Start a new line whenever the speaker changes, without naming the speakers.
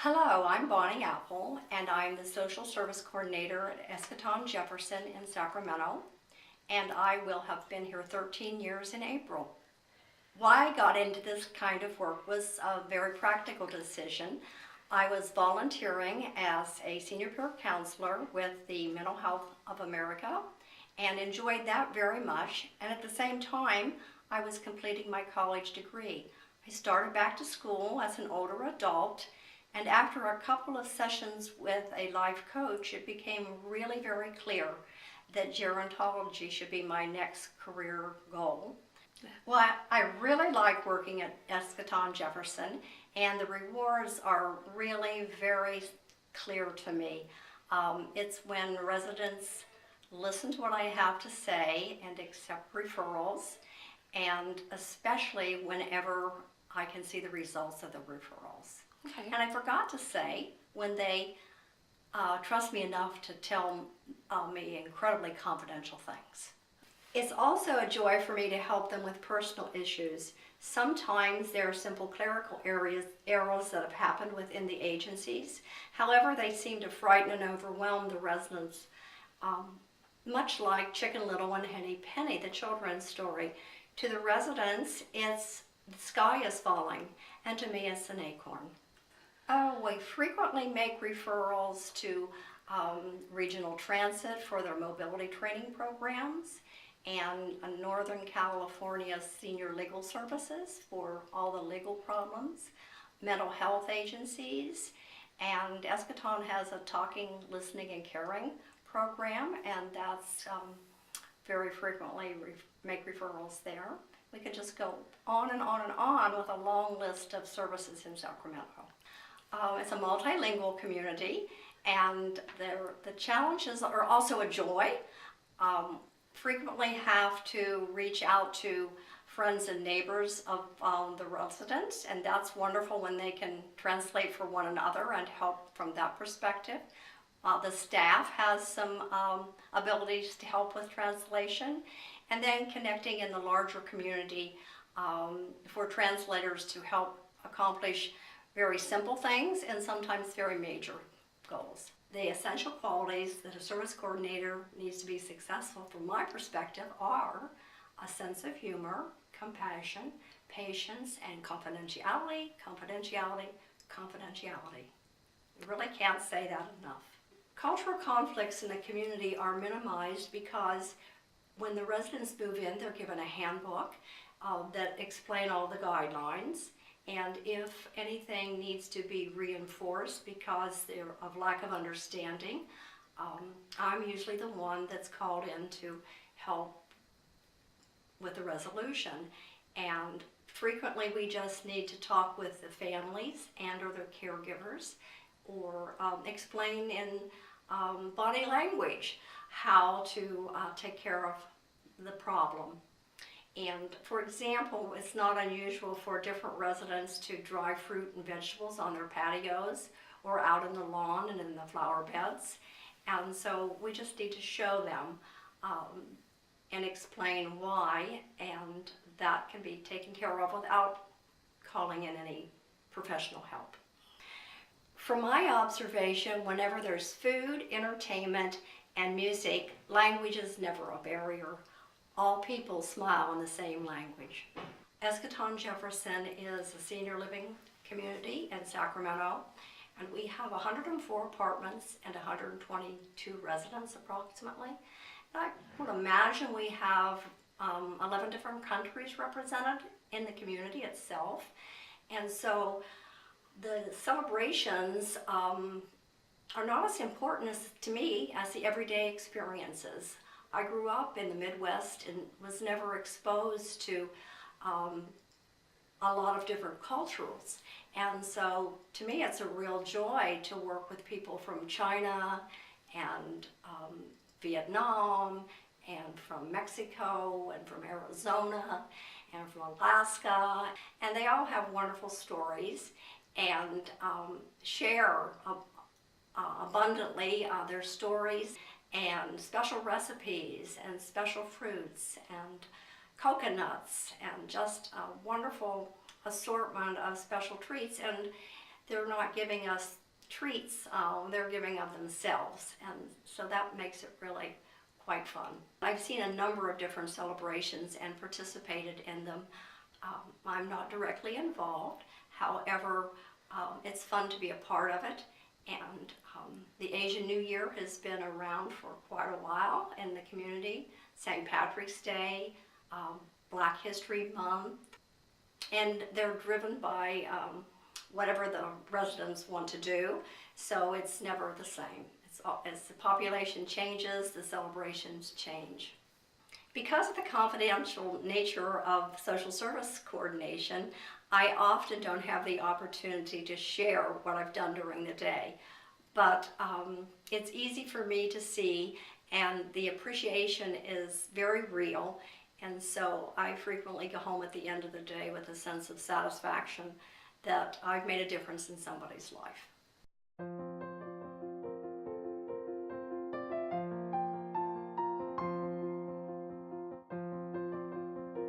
Hello, I'm Bonnie Apple, and I'm the Social Service Coordinator at Eskaton Jefferson in Sacramento, and I will have been here 13 years in April. Why I got into this kind of work was a very practical decision. I was volunteering as a senior peer counselor with the Mental Health of America and enjoyed that very much, and at the same time I was completing my college degree. I started back to school as an older adult, and after a couple of sessions with a life coach, it became really very clear that gerontology should be my next career goal. Well, I really like working at Eskaton Jefferson, and the rewards are really very clear to me. It's when residents listen to what I have to say and accept referrals, and especially whenever I can see the results of the referrals.
Okay.
And I forgot to say, when they trust me enough to tell me incredibly confidential things. It's also a joy for me to help them with personal issues. Sometimes there are simple clerical errors that have happened within the agencies. However, they seem to frighten and overwhelm the residents, much like Chicken Little and Henny Penny, the children's story. To the residents, it's the sky is falling, and to me it's an acorn. We frequently make referrals to Regional Transit for their mobility training programs, and Northern California Senior Legal Services for all the legal problems, mental health agencies, and Eskaton has a talking, listening, and caring program, and that's very frequently make referrals there. We could just go on and on and on with a long list of services in Sacramento. It's a multilingual community, and the challenges are also a joy. Frequently have to reach out to friends and neighbors of the residents, and that's wonderful when they can translate for one another and help from that perspective. The staff has some abilities to help with translation, and then connecting in the larger community for translators to help accomplish very simple things and sometimes very major goals. The essential qualities that a service coordinator needs to be successful from my perspective are a sense of humor, compassion, patience, and confidentiality, confidentiality, confidentiality. You really can't say that enough. Cultural conflicts in the community are minimized because when the residents move in, they're given a handbook that explain all the guidelines. And if anything needs to be reinforced because they're of lack of understanding, I'm usually the one that's called in to help with the resolution. And frequently we just need to talk with the families and or their caregivers, or explain in body language how to take care of the problem. And for example, it's not unusual for different residents to dry fruit and vegetables on their patios or out in the lawn and in the flower beds. And so we just need to show them and explain why, and that can be taken care of without calling in any professional help. From my observation, whenever there's food, entertainment, and music, language is never a barrier. All people smile in the same language. Eskaton Jefferson is a senior living community in Sacramento, and we have 104 apartments and 122 residents approximately. And I would imagine we have 11 different countries represented in the community itself. And so the celebrations are not as important to me as the everyday experiences. I grew up in the Midwest and was never exposed to a lot of different cultures. And so to me it's a real joy to work with people from China and Vietnam and from Mexico and from Arizona and from Alaska. And they all have wonderful stories and share abundantly their stories and special recipes and special fruits and coconuts and just a wonderful assortment of special treats. And they're not giving us treats, they're giving of themselves, and so that makes it really quite fun. I've seen a number of different celebrations and participated in them. I'm not directly involved, however, it's fun to be a part of it, and the Asian New Year has been around for quite a while in the community. St. Patrick's Day, Black History Month, and they're driven by whatever the residents want to do, so it's never the same. As the population changes, the celebrations change. Because of the confidential nature of social service coordination, I often don't have the opportunity to share what I've done during the day. But it's easy for me to see, and the appreciation is very real, and so I frequently go home at the end of the day with a sense of satisfaction that I've made a difference in somebody's life.